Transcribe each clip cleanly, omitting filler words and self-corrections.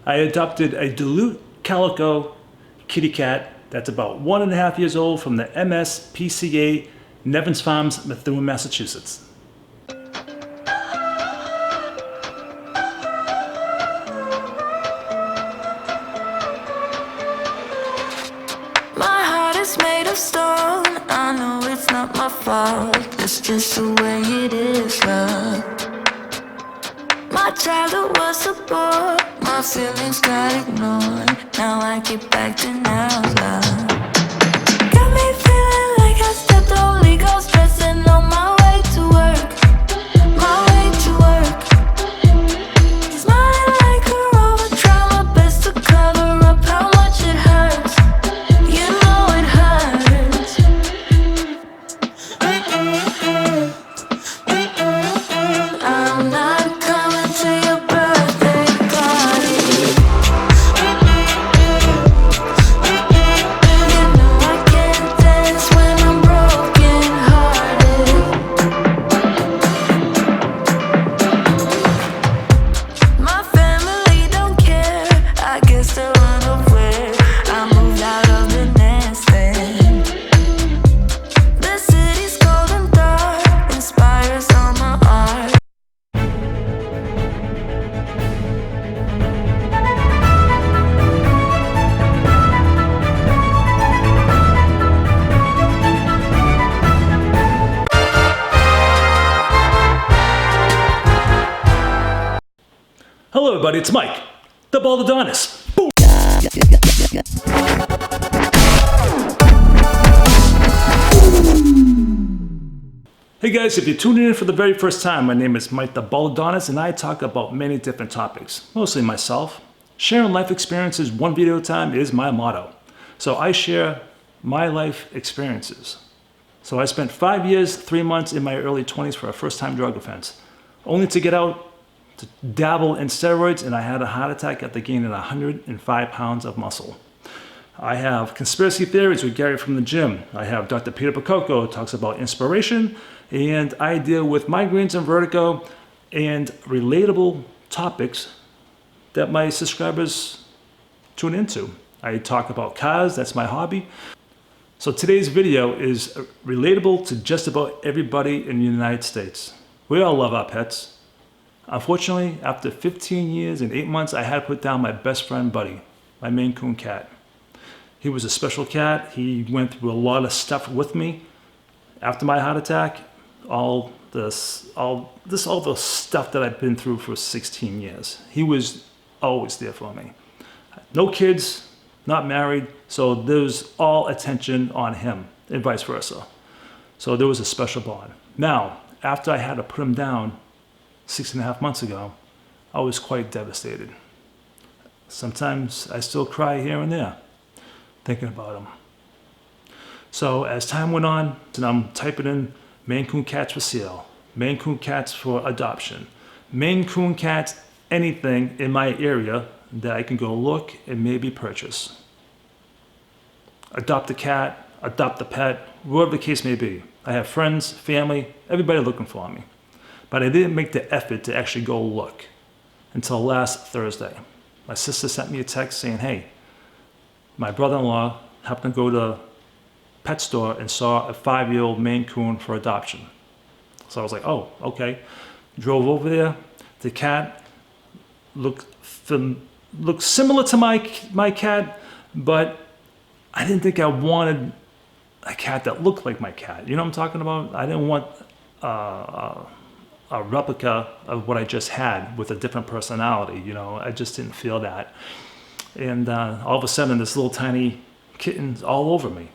I adopted a Duluth Calico kitty cat that's about 1.5 years old from the MSPCA Nevins Farm, Methuen, Massachusetts. My heart is made of stone. I know it's not my fault. It's just the way it is, love. My childhood was a bore. My feelings got ignored. Now I get back to now, love. Got me feeling like I stepped on legal, stressing on my way to work. My way to work. Smiling like a robot, try my best to cover up how much it hurts. You know it hurts. I'm not coming to your birthday party. You know I can't dance when I'm broken hearted. My family don't care, I guess they're unaware. I moved out of the nest then. The city's cold and dark, inspires all my art. Hello everybody, it's Mike, the Baldadonis. Boom! Hey guys, if you're tuning in for the very first time, my name is Mike the Baldadonis and I talk about many different topics, mostly myself. Sharing life experiences one video at a time is my motto. So I share my life experiences. So I spent 5 years, 3 months in my early 20s for a first-time drug offense, only to get out to dabble in steroids, and I had a heart attack after gaining 105 pounds of muscle. I have conspiracy theories with Gary from the gym. I have Dr. Peter Pacoco talks about inspiration, and I deal with migraines and vertigo and relatable topics that my subscribers tune into. I talk about cars, that's my hobby. So today's video is relatable to just about everybody in the United States. We all love our pets. Unfortunately, after 15 years and 8 months, I had to put down my best friend, Buddy, my Mainecoon cat. He was a special cat. He went through a lot of stuff with me after my heart attack. All the stuff that I've been through for 16 years. He was always there for me. No kids, not married, so there was all attention on him and vice versa. So there was a special bond. Now, after I had to put him down 6.5 months ago, I was quite devastated. Sometimes I still cry here and there, thinking about him. So as time went on, and I'm typing in Mainecoon cats for sale, Mainecoon cats for adoption, Mainecoon cats, anything in my area that I can go look and maybe purchase. Adopt a cat, adopt a pet, whatever the case may be. I have friends, family, everybody looking for me. But I didn't make the effort to actually go look until last Thursday. My sister sent me a text saying, hey, my brother-in-law happened to go to the pet store and saw a 5-year-old Mainecoon for adoption. So I was like, oh, okay. Drove over there. The cat looked similar to my cat, but I didn't think I wanted a cat that looked like my cat. You know what I'm talking about? I didn't want a replica of what I just had with a different personality. You know, I just didn't feel that. And all of a sudden, this little tiny kitten's all over me.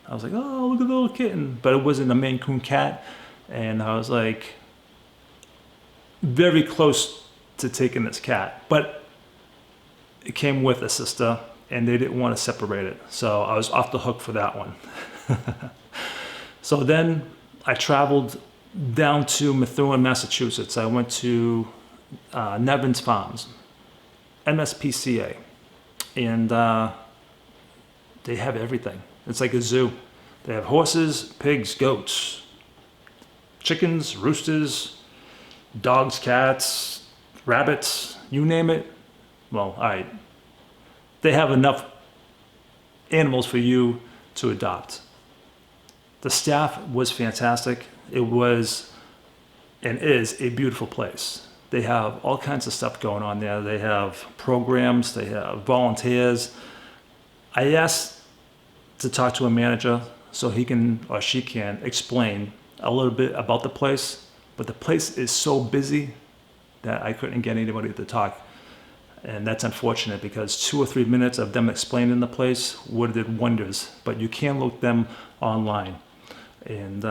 I was like, oh, look at the little kitten. But it wasn't a Mainecoon cat. And I was like, very close to taking this cat. But it came with a sister, and they didn't want to separate it. So I was off the hook for that one. So then I traveled down to Methuen, Massachusetts. I went to Nevins Farms, MSPCA, and they have everything. It's like a zoo. They have horses, pigs, goats, chickens, roosters, dogs, cats, rabbits, you name it, well, all right, they have enough animals for you to adopt. The staff was fantastic. It was and is a beautiful place. They have all kinds of stuff going on there. They have programs, they have volunteers. I asked to talk to a manager so he can or she can explain a little bit about the place, but the place is so busy that I couldn't get anybody to talk. And that's unfortunate because 2 or 3 minutes of them explaining the place would have did wonders, but you can look them online. And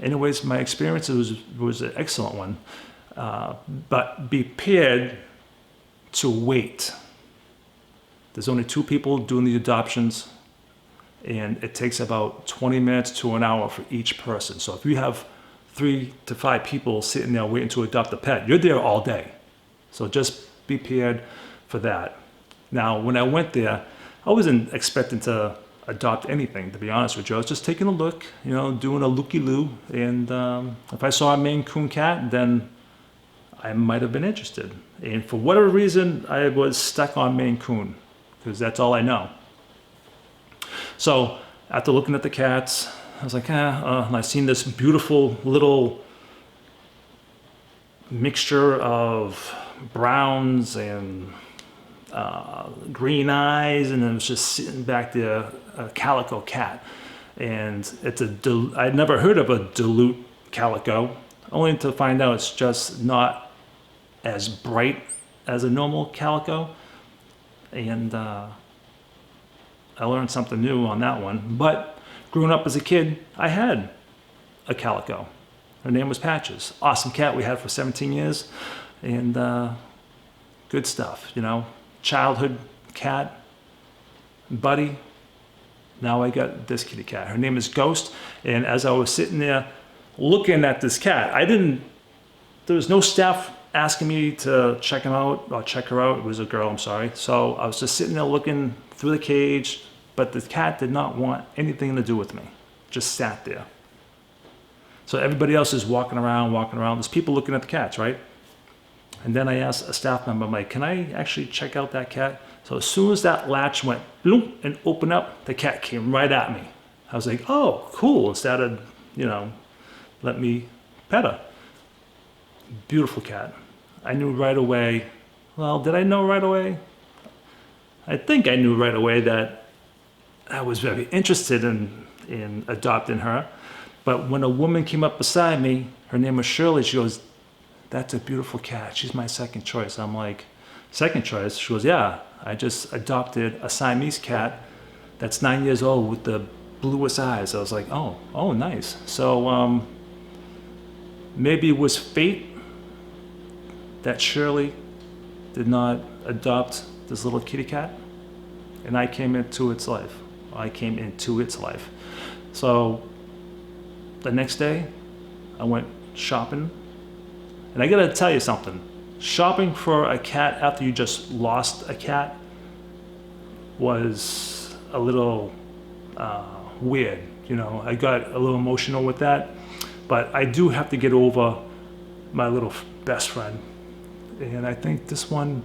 anyways, my experience was an excellent one. But be prepared to wait. There's only 2 people doing the adoptions, and it takes about 20 minutes to an hour for each person. So if you have 3 to 5 people sitting there waiting to adopt a pet, you're there all day. So just be prepared for that. Now, when I went there, I wasn't expecting to adopt anything, to be honest with you. I was just taking a look, doing a looky-loo, and if I saw a Mainecoon cat, then I might have been interested. And for whatever reason, I was stuck on Mainecoon, because that's all I know. So after looking at the cats, I was like, and I seen this beautiful little mixture of browns and green eyes, and it was just sitting back there, a Calico cat. And I'd never heard of a dilute Calico, only to find out it's just not as bright as a normal Calico. And I learned something new on that one. But growing up as a kid, I had a Calico. Her name was Patches. Awesome cat we had for 17 years. And good stuff, childhood cat, buddy. Now I got this kitty cat. Her name is Ghost. And as I was sitting there looking at this cat, there was no staff asking me to check him out or check her out. It was a girl, I'm sorry. So I was just sitting there looking through the cage, but the cat did not want anything to do with me. Just sat there. So everybody else is walking around. There's people looking at the cats, right? And then I asked a staff member, I'm like, can I actually check out that cat? So as soon as that latch went bloop and opened up, the cat came right at me. I was like, oh, cool. And started, let me pet her. Beautiful cat. I knew right away. Well, did I know right away? I think I knew right away that I was very interested in adopting her. But when a woman came up beside me, her name was Shirley, she goes, that's a beautiful cat. She's my second choice. I'm like, second choice? She goes, yeah, I just adopted a Siamese cat that's 9 years old with the bluest eyes. I was like, oh, nice. So maybe it was fate that Shirley did not adopt this little kitty cat, and I came into its life. So the next day, I went shopping. And I gotta tell you something. Shopping for a cat after you just lost a cat was a little weird. I got a little emotional with that. But I do have to get over my little best friend. And I think this one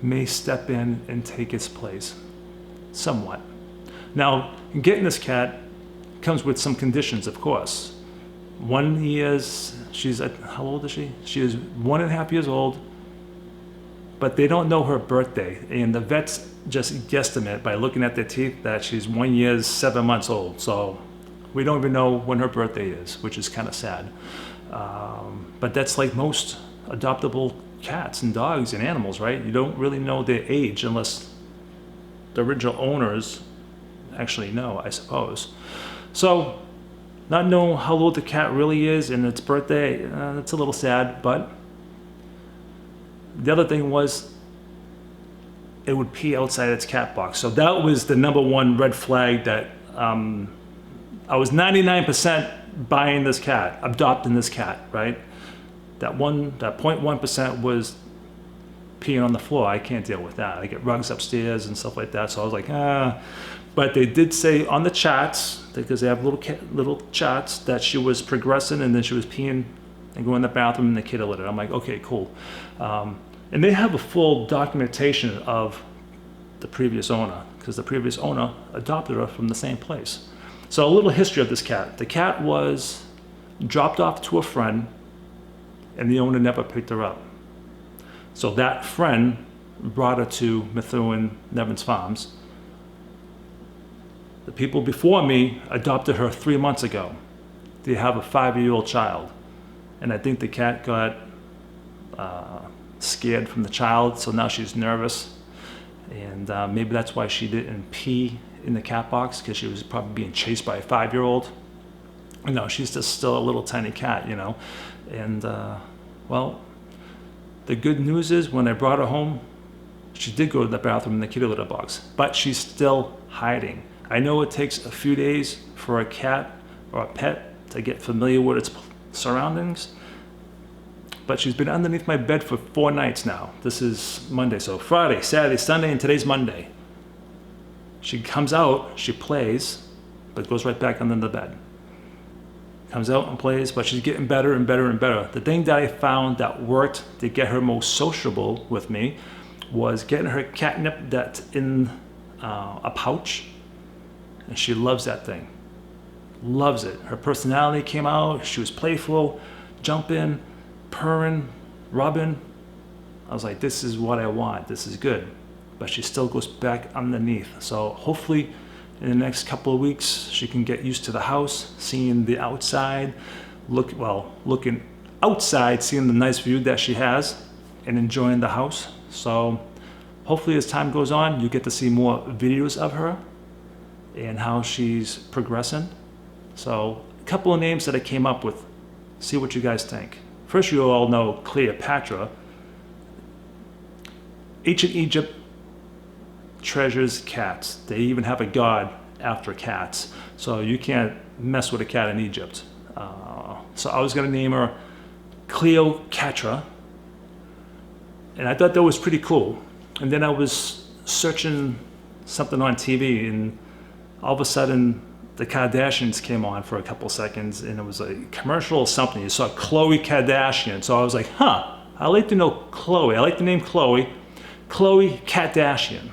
may step in and take its place. Somewhat. Now, getting this cat comes with some conditions, of course. How old is she? She is 1.5 years old, but they don't know her birthday. And the vets just guesstimate by looking at their teeth that she's 1 year, 7 months old. So we don't even know when her birthday is, which is kind of sad. But that's like most adoptable cats and dogs and animals, right? You don't really know their age unless the original owners actually know, I suppose. So not knowing how old the cat really is and its birthday, it's a little sad. But the other thing was it would pee outside its cat box. So that was the number one red flag that I was 99% buying this cat, adopting this cat, right? That 0.1% was peeing on the floor. I can't deal with that. I get rugs upstairs and stuff like that. So I was like, But they did say on the charts, because they have little charts, that she was progressing and then she was peeing and going to the bathroom and the kid lit it. I'm like, okay, cool. And they have a full documentation of the previous owner, because the previous owner adopted her from the same place. So a little history of this cat. The cat was dropped off to a friend, and the owner never picked her up. So that friend brought her to Methuen Nevins Farms. The people before me adopted her 3 months ago. They have a 5-year-old child. And I think the cat got scared from the child, so now she's nervous. And maybe that's why she didn't pee in the cat box, because she was probably being chased by a 5-year-old. You know, she's just still a little tiny cat, you know. And, well, the good news is when I brought her home, she did go to the bathroom in the kitty litter box, but she's still hiding. I know it takes a few days for a cat or a pet to get familiar with its surroundings, but she's been underneath my bed for 4 nights now. This is Monday, so Friday, Saturday, Sunday, and today's Monday. She comes out, she plays, but goes right back under the bed. Comes out and plays, but she's getting better and better and better. The thing that I found that worked to get her most sociable with me was getting her catnip that's in a pouch, and she loves that thing. Loves it. Her personality came out. She was playful, jumping, purring, rubbing. I was like, this is what I want. This is good. But she still goes back underneath. So hopefully in the next couple of weeks, she can get used to the house, seeing the outside, looking outside, seeing the nice view that she has, and enjoying the house. So hopefully as time goes on, you get to see more videos of her and how she's progressing. So a couple of names that I came up with. See what you guys think. First, you all know Cleopatra. Ancient Egypt treasures cats. They even have a god after cats. So you can't mess with a cat in Egypt. So I was going to name her Cleopatra. And I thought that was pretty cool. And then I was searching something on TV, and all of a sudden the Kardashians came on for a couple seconds, and it was a commercial or something. You saw Khloe Kardashian. So I was like, I like to know Khloe. I like the name Khloe. Khloe Kardashian.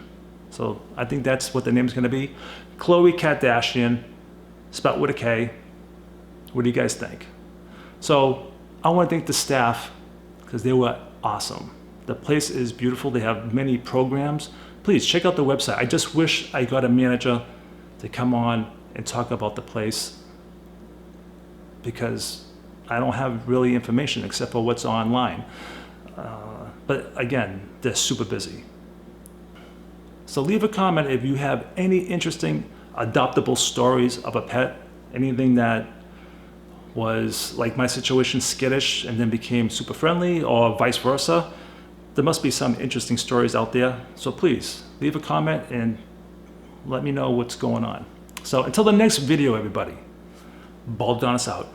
So I think that's what the name's going to be. Khloe Kardashian, spelled with a K. What do you guys think? So I want to thank the staff, because they were awesome. The place is beautiful. They have many programs. Please check out the website. I just wish I got a manager to come on and talk about the place, because I don't have really information except for what's online. But again, they're super busy. So leave a comment if you have any interesting adoptable stories of a pet, anything that was like my situation, skittish and then became super friendly, or vice versa. There must be some interesting stories out there. So please leave a comment and let me know what's going on. So until the next video, everybody, Baldadonis out.